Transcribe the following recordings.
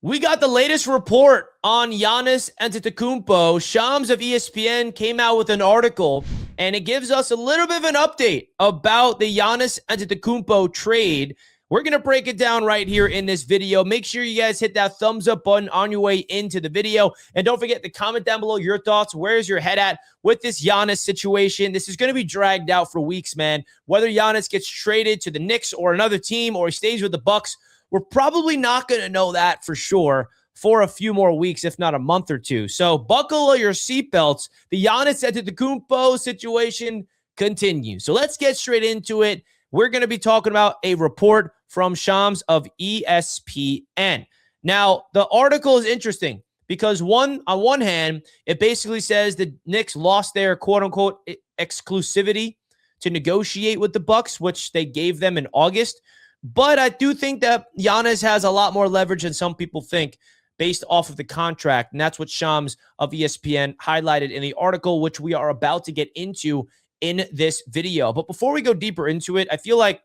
We got the latest report on Giannis Antetokounmpo. Shams of ESPN came out with an article, and it gives us a little bit of an update about the Giannis Antetokounmpo trade. We're going to break it down right here in this video. Make sure you guys hit that thumbs up button on your way into the video. And don't forget to comment down below your thoughts. Where's your head at with this Giannis situation? This is going to be dragged out for weeks, man. Whether Giannis gets traded to the Knicks or another team or he stays with the Bucks, we're probably not going to know that for sure for a few more weeks, if not a month or two. So buckle your seatbelts. The Giannis Antetokounmpo situation continues. So let's get straight into it. We're going to be talking about a report from Shams of ESPN. Now, the article is interesting because on one hand, it basically says the Knicks lost their quote-unquote exclusivity to negotiate with the Bucks, which they gave them in August. But I do think that Giannis has a lot more leverage than some people think based off of the contract. And that's what Shams of ESPN highlighted in the article, which we are about to get into in this video. But before we go deeper into it, I feel like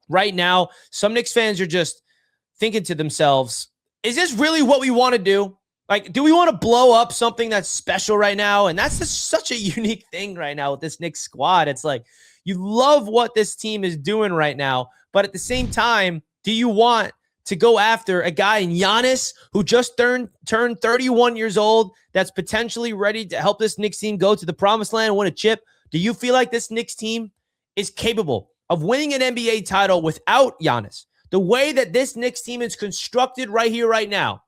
right now, some Knicks fans are just thinking to themselves, is this really what we want to do? Like, do we want to blow up something that's special right now? And that's just such a unique thing right now with this Knicks squad. It's like, you love what this team is doing right now. But at the same time, do you want to go after a guy in Giannis who just turned 31 years old that's potentially ready to help this Knicks team go to the promised land and win a chip? Do you feel like this Knicks team is capable of winning an NBA title without Giannis? The way that this Knicks team is constructed right here, right now,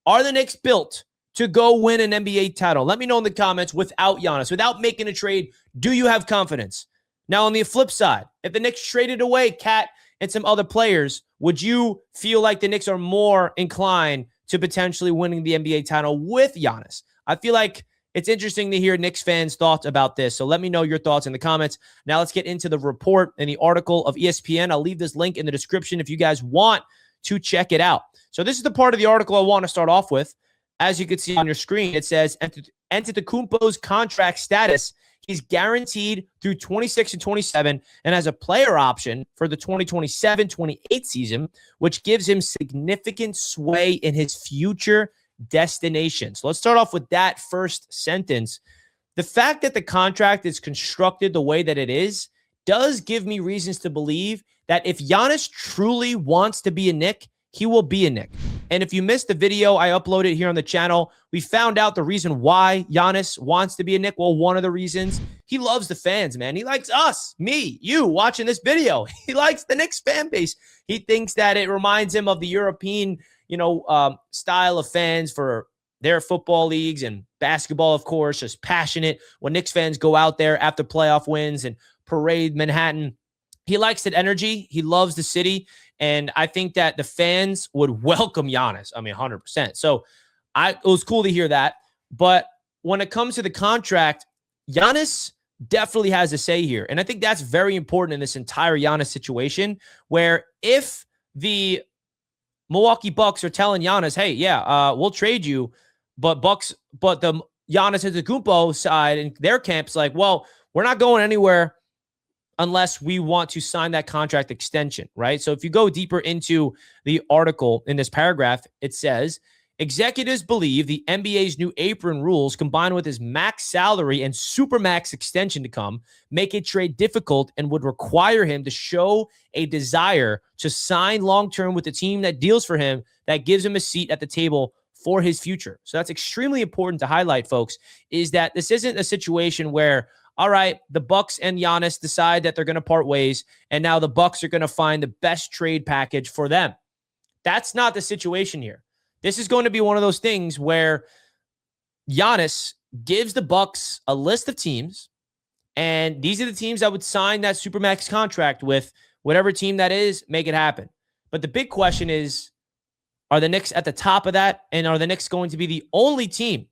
are the Knicks built to go win an NBA title? Let me know in the comments. Without Giannis, without making a trade, do you have confidence? Now, on the flip side, if the Knicks traded away Cat and some other players, would you feel like the Knicks are more inclined to potentially winning the NBA title with Giannis? I feel like it's interesting to hear Knicks fans' thoughts about this. So let me know your thoughts in the comments. Now let's get into the report and the article of ESPN. I'll leave this link in the description if you guys want to check it out. So this is the part of the article I want to start off with. As you can see on your screen, it says Antetokounmpo's contract status. He's guaranteed through 26 and 27 and has a player option for the 2027-28 season, which gives him significant sway in his future destination. So let's start off with that first sentence. The fact that the contract is constructed the way that it is does give me reasons to believe that if Giannis truly wants to be a Knick, he will be a Knick. And if you missed the video I uploaded here on the channel, we found out the reason why Giannis wants to be a Knick. Well, one of the reasons, he loves the fans, man. He likes us, me, you watching this video. He likes the Knicks fan base. He thinks that it reminds him of the European, style of fans for their football leagues, and basketball, of course, just passionate. When Knicks fans go out there after playoff wins and parade Manhattan, he likes that energy. He loves the city. And I think that the fans would welcome Giannis. I mean, 100%. So it was cool to hear that. But when it comes to the contract, Giannis definitely has a say here. And I think that's very important in this entire Giannis situation, where if the Milwaukee Bucks are telling Giannis, hey, we'll trade you, but the Giannis Antetokounmpo side and their camp's like, well, we're not going anywhere unless we want to sign that contract extension, right? So if you go deeper into the article in this paragraph, it says, executives believe the NBA's new apron rules, combined with his max salary and supermax extension to come, make a trade difficult and would require him to show a desire to sign long-term with the team that deals for him, that gives him a seat at the table for his future. So that's extremely important to highlight, folks, is that this isn't a situation where, all right, the Bucks and Giannis decide that they're going to part ways, and now the Bucks are going to find the best trade package for them. That's not the situation here. This is going to be one of those things where Giannis gives the Bucks a list of teams, and these are the teams that would sign that supermax contract with. Whatever team that is, make it happen. But the big question is, are the Knicks at the top of that, and are the Knicks going to be the only team?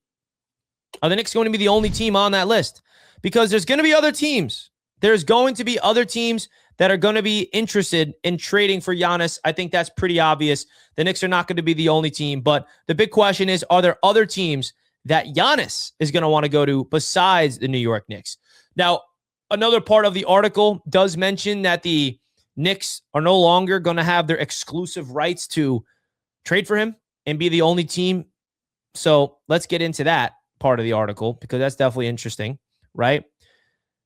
Are the Knicks going to be the only team on that list? Because there's going to be other teams. There's going to be other teams that are going to be interested in trading for Giannis. I think that's pretty obvious. The Knicks are not going to be the only team. But the big question is, are there other teams that Giannis is going to want to go to besides the New York Knicks? Now, another part of the article does mention that the Knicks are no longer going to have their exclusive rights to trade for him and be the only team. So let's get into that part of the article because that's definitely interesting, right?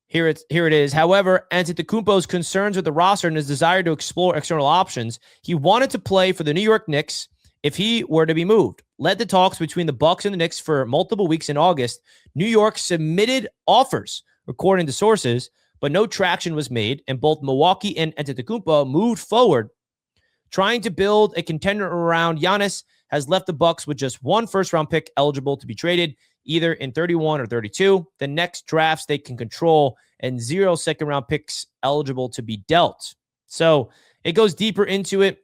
Here it is. However, Antetokounmpo's concerns with the roster and his desire to explore external options, he wanted to play for the New York Knicks if he were to be moved. Led the talks between the Bucks and the Knicks for multiple weeks in August. New York submitted offers, according to sources, but no traction was made, and both Milwaukee and Antetokounmpo moved forward. Trying to build a contender around Giannis has left the Bucks with just one first-round pick eligible to be traded, either in 31 or 32. The next drafts they can control, and 0 second-round picks eligible to be dealt. So it goes deeper into it.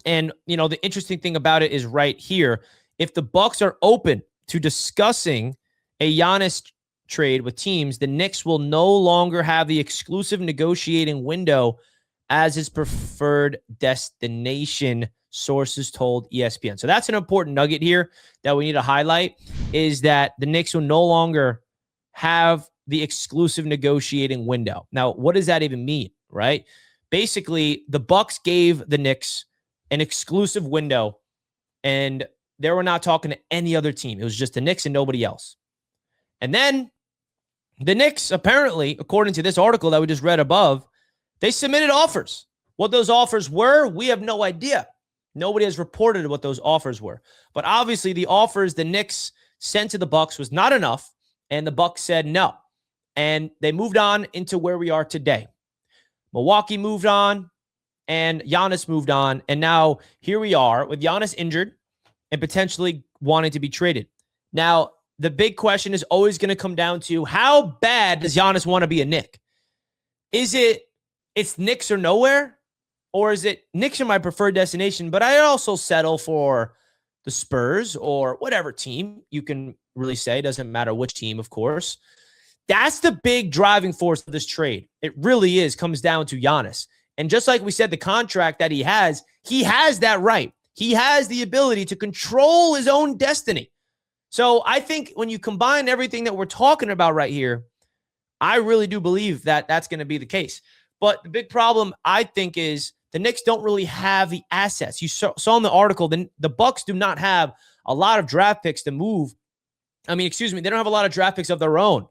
And, the interesting thing about it is right here. If the Bucks are open to discussing a Giannis trade with teams, the Knicks will no longer have the exclusive negotiating window as his preferred destination, sources told ESPN. So that's an important nugget here that we need to highlight, is that the Knicks will no longer have the exclusive negotiating window. Now, what does that even mean, right? Basically, the Bucks gave the Knicks an exclusive window, and they were not talking to any other team. It was just the Knicks and nobody else. And then the Knicks, apparently, according to this article that we just read above, they submitted offers. What those offers were, we have no idea. Nobody has reported what those offers were. But obviously, the offers the Knicks sent to the Bucks was not enough, and the Bucks said no. And they moved on into where we are today. Milwaukee moved on, and Giannis moved on. And now here we are with Giannis injured and potentially wanting to be traded. Now, the big question is always going to come down to, how bad does Giannis want to be a Knick? Is it's Knicks or nowhere? Or is it Knicks are my preferred destination, but I also settle for the Spurs or whatever team you can really say? Doesn't matter which team, of course. That's the big driving force of this trade. It really is, comes down to Giannis. And just like we said, the contract that he has that right. He has the ability to control his own destiny. So I think when you combine everything that we're talking about right here, I really do believe that that's going to be the case. But the big problem, I think, is the Knicks don't really have the assets. You saw in the article, the Bucks do not have a lot of draft picks to move. They don't have a lot of draft picks of their own.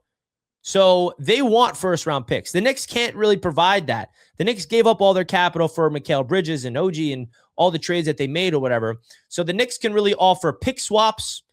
So they want first-round picks. The Knicks can't really provide that. The Knicks gave up all their capital for Mikal Bridges and OG and all the trades that they made or whatever. So the Knicks can really offer pick swaps,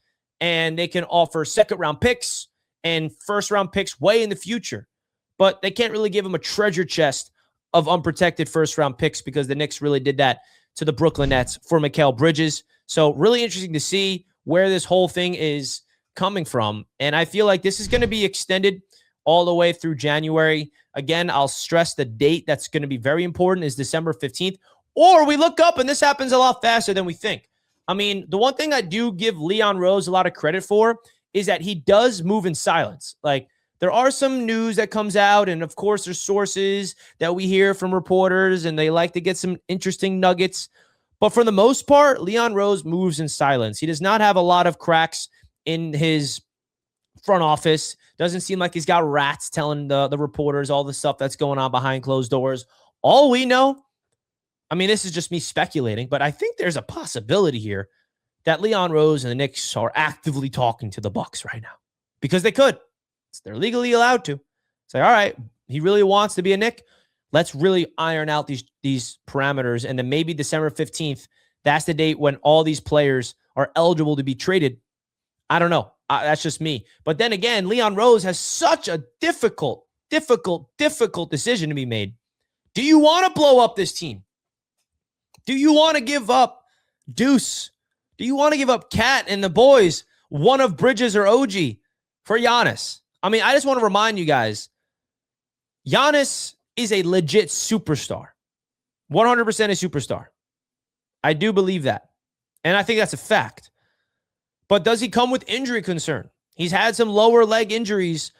and they can offer second-round picks and first-round picks way in the future. But they can't really give them a treasure chest of unprotected first-round picks, because the Knicks really did that to the Brooklyn Nets for Mikal Bridges. So really interesting to see where this whole thing is coming from. And I feel like this is going to be extended all the way through January. Again, I'll stress the date that's going to be very important is December 15th. Or we look up and this happens a lot faster than we think. The one thing I do give Leon Rose a lot of credit for is that he does move in silence. Like, there are some news that comes out, and of course there's sources that we hear from reporters, and they like to get some interesting nuggets. But for the most part, Leon Rose moves in silence. He does not have a lot of cracks in his front office. Doesn't seem like he's got rats telling the reporters all the stuff that's going on behind closed doors. All we know, this is just me speculating, but I think there's a possibility here that Leon Rose and the Knicks are actively talking to the Bucks right now, because they could. They're legally allowed to say, all right, he really wants to be a Knick. Let's really iron out these parameters. And then maybe December 15th, that's the date when all these players are eligible to be traded. I don't know. That's just me. But then again, Leon Rose has such a difficult decision to be made. Do you want to blow up this team? Do you want to give up Deuce? Do you want to give up Cat and the boys, one of Bridges or OG, for Giannis? I just want to remind you guys, Giannis is a legit superstar. 100% a superstar. I do believe that. And I think that's a fact. But does he come with injury concern? He's had some lower leg injuries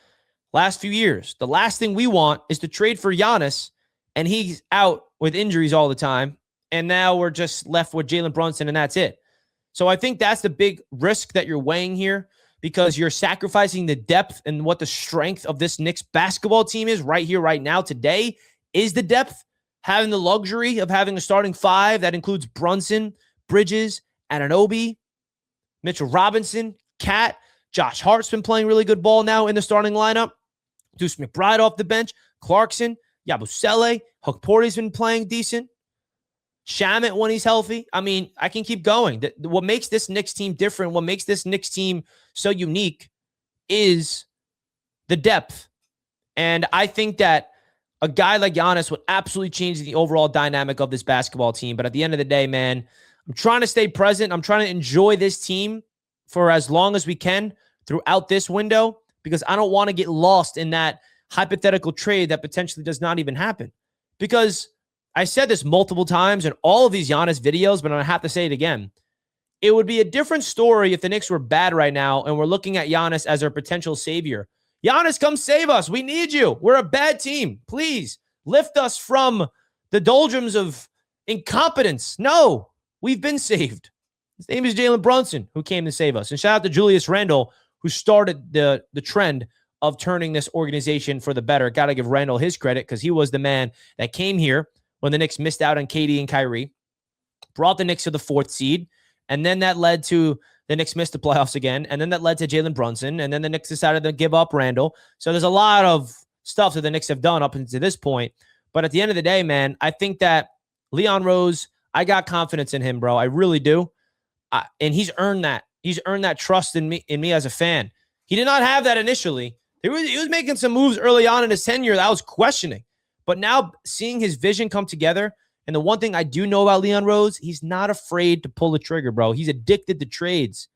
last few years. The last thing we want is to trade for Giannis, and he's out with injuries all the time. And now we're just left with Jalen Brunson, and that's it. So I think that's the big risk that you're weighing here, because you're sacrificing the depth and what the strength of this Knicks basketball team is right here, right now, today, is the depth. Having the luxury of having a starting five that includes Brunson, Bridges, Anunoby, Mitchell Robinson, Cat, Josh Hart's been playing really good ball now in the starting lineup. Deuce McBride off the bench, Clarkson, Yabusele, Hook Porty's been playing decent. Shamet when he's healthy. I mean, I can keep going. What makes this Knicks team different, what makes this Knicks team so unique is the depth. And I think that a guy like Giannis would absolutely change the overall dynamic of this basketball team. But at the end of the day, man, I'm trying to stay present. I'm trying to enjoy this team for as long as we can throughout this window, because I don't want to get lost in that hypothetical trade that potentially does not even happen. Because I said this multiple times in all of these Giannis videos, but I have to say it again. It would be a different story if the Knicks were bad right now and we're looking at Giannis as our potential savior. Giannis, come save us. We need you. We're a bad team. Please lift us from the doldrums of incompetence. No, we've been saved. His name is Jalen Brunson, who came to save us. And shout out to Julius Randle, who started the trend of turning this organization for the better. Got to give Randle his credit, because he was the man that came here when the Knicks missed out on KD and Kyrie, brought the Knicks to the 4th seed, and then that led to the Knicks missed the playoffs again, and then that led to Jalen Brunson, and then the Knicks decided to give up Randle. So there's a lot of stuff that the Knicks have done up until this point. But at the end of the day, man, I think that Leon Rose, I got confidence in him, bro. I really do. And he's earned that. He's earned that trust in me as a fan. He did not have that initially. He was making some moves early on in his tenure that I was questioning. But now seeing his vision come together, and the one thing I do know about Leon Rose, he's not afraid to pull the trigger, bro. He's addicted to trades.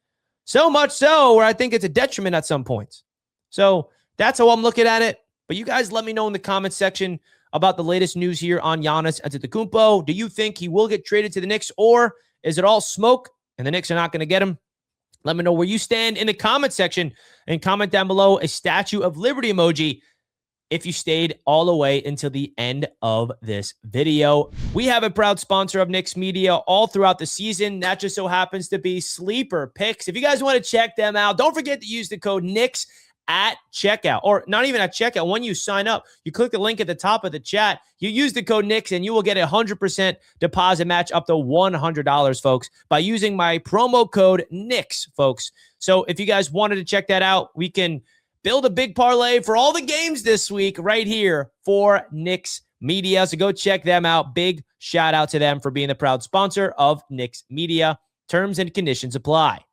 So much so where I think it's a detriment at some points. So that's how I'm looking at it. But you guys let me know in the comments section about the latest news here on Giannis Antetokounmpo. Do you think he will get traded to the Knicks, or is it all smoke and the Knicks are not going to get him? Let me know where you stand in the comment section, and comment down below a Statue of Liberty emoji if you stayed all the way until the end of this video. We have a proud sponsor of Knicks Media all throughout the season. That just so happens to be Sleeper Picks. If you guys want to check them out, don't forget to use the code Knicks at checkout, or not even at checkout. When you sign up, you click the link at the top of the chat, you use the code Knicks, and you will get a 100% deposit match up to $100, folks, by using my promo code Knicks, folks. So if you guys wanted to check that out, we can build a big parlay for all the games this week right here for Knicks Media. So go check them out. Big shout out to them for being the proud sponsor of Knicks Media. Terms and conditions apply.